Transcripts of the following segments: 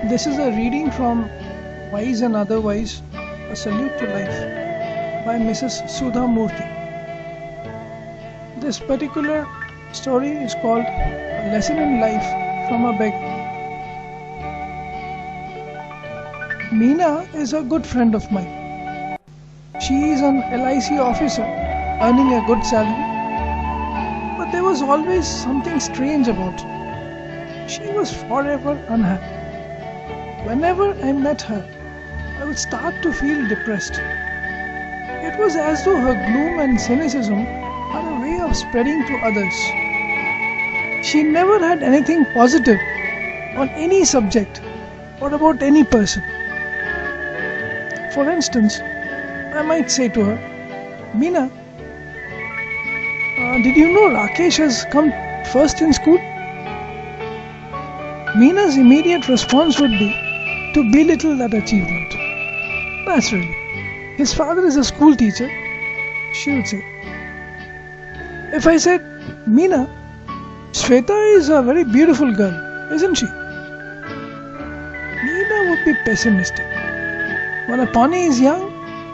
This is a reading from Wise and Otherwise, A Salute to Life by Mrs. Sudha Murthy. This particular story is called A Lesson in Life from a Beggar. Meena is a good friend of mine. She is an LIC officer earning a good salary, but there was always something strange about her. She was forever unhappy. Whenever I met her, I would start to feel depressed. It was as though her gloom and cynicism had a way of spreading to others. She never had anything positive on any subject or about any person. For instance, I might say to her, Meena, did you know Rakesh has come first in school? Meena's immediate response would be to belittle that achievement. Naturally, his father is a school teacher, she would say. If I said, Meena, Shweta is a very beautiful girl, isn't she? Meena would be pessimistic. When a pony is young,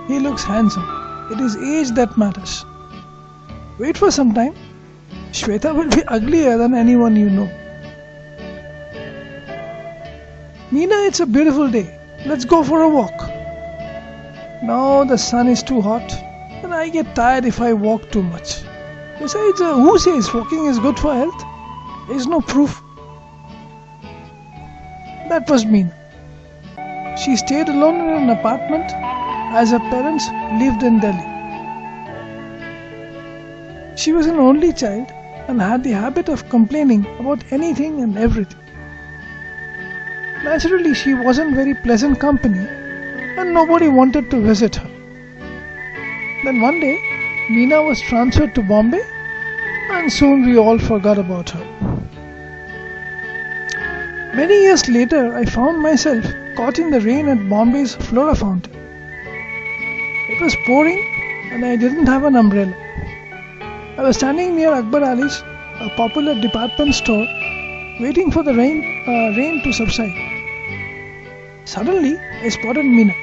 he looks handsome. It is age that matters. Wait for some time. Shweta will be uglier than anyone you know. Meena, it's a beautiful day. Let's go for a walk. No, the sun is too hot and I get tired if I walk too much. Besides, who says walking is good for health? There is no proof. That was Meena. She stayed alone in an apartment as her parents lived in Delhi. She was an only child and had the habit of complaining about anything and everything. Naturally, she wasn't very pleasant company and nobody wanted to visit her. Then one day, Meena was transferred to Bombay and soon we all forgot about her. Many years later, I found myself caught in the rain at Bombay's Flora Fountain. It was pouring and I didn't have an umbrella. I was standing near Akbar Ali's, a popular department store, waiting for the rain to subside. Suddenly, I spotted Meena.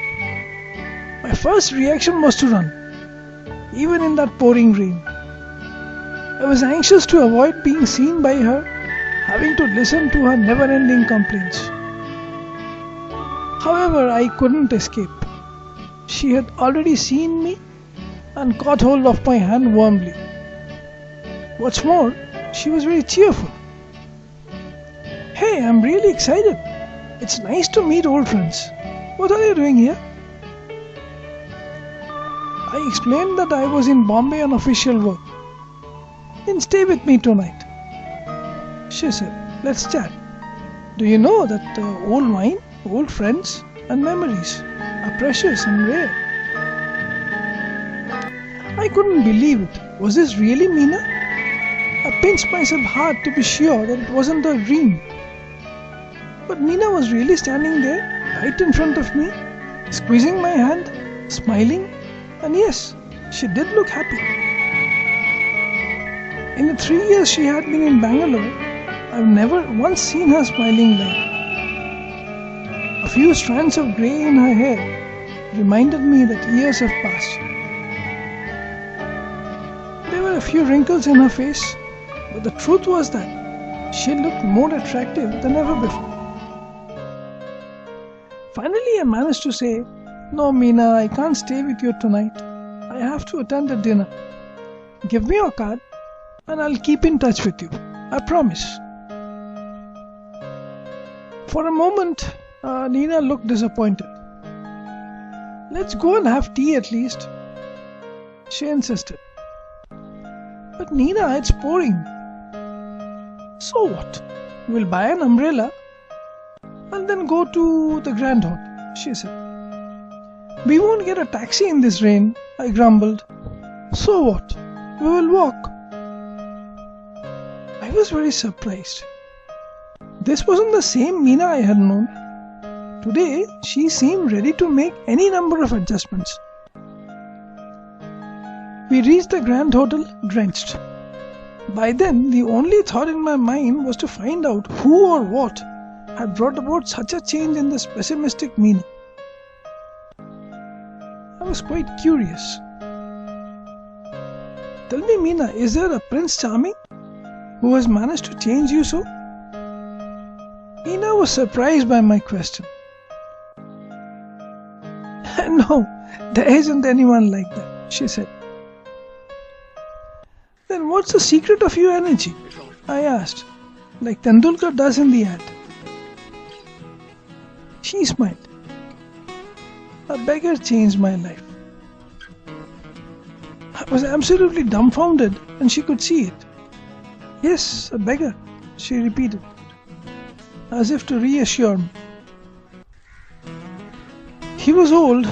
My first reaction was to run, even in that pouring rain. I was anxious to avoid being seen by her, having to listen to her never-ending complaints. However, I couldn't escape. She had already seen me and caught hold of my hand warmly. What's more, she was very cheerful. Hey, I'm really excited. It's nice to meet old friends. What are you doing here? I explained that I was in Bombay on official work. Then stay with me tonight. She said, let's chat. Do you know that old wine, old friends and memories are precious and rare? I couldn't believe it. Was this really Meena? I pinched myself hard to be sure that it wasn't a dream. But Meena was really standing there, right in front of me, squeezing my hand, smiling, and yes, she did look happy. In the 3 years she had been in Bangalore, I've never once seen her smiling like. A few strands of grey in her hair reminded me that years have passed. There were a few wrinkles in her face, but the truth was that she looked more attractive than ever before. Finally, I managed to say, No, Meena, I can't stay with you tonight. I have to attend a dinner. Give me your card and I'll keep in touch with you. I promise. For a moment, Meena looked disappointed. Let's go and have tea at least, she insisted. But Meena, it's pouring. So what? We'll buy an umbrella and then go to the Grand Hotel, she said. We won't get a taxi in this rain, I grumbled. So what? We will walk. I was very surprised. This wasn't the same Meena I had known. Today, she seemed ready to make any number of adjustments. We reached the Grand Hotel drenched. By then, the only thought in my mind was to find out who or what had brought about such a change in this pessimistic meaning? I was quite curious. Tell me, Meena, is there a Prince Charming who has managed to change you so? Meena was surprised by my question. No, there isn't anyone like that, she said. Then what's the secret of your energy? I asked, like Tendulkar does in the ad. She smiled. A beggar changed my life. I was absolutely dumbfounded and she could see it. Yes, a beggar, she repeated, as if to reassure me. He was old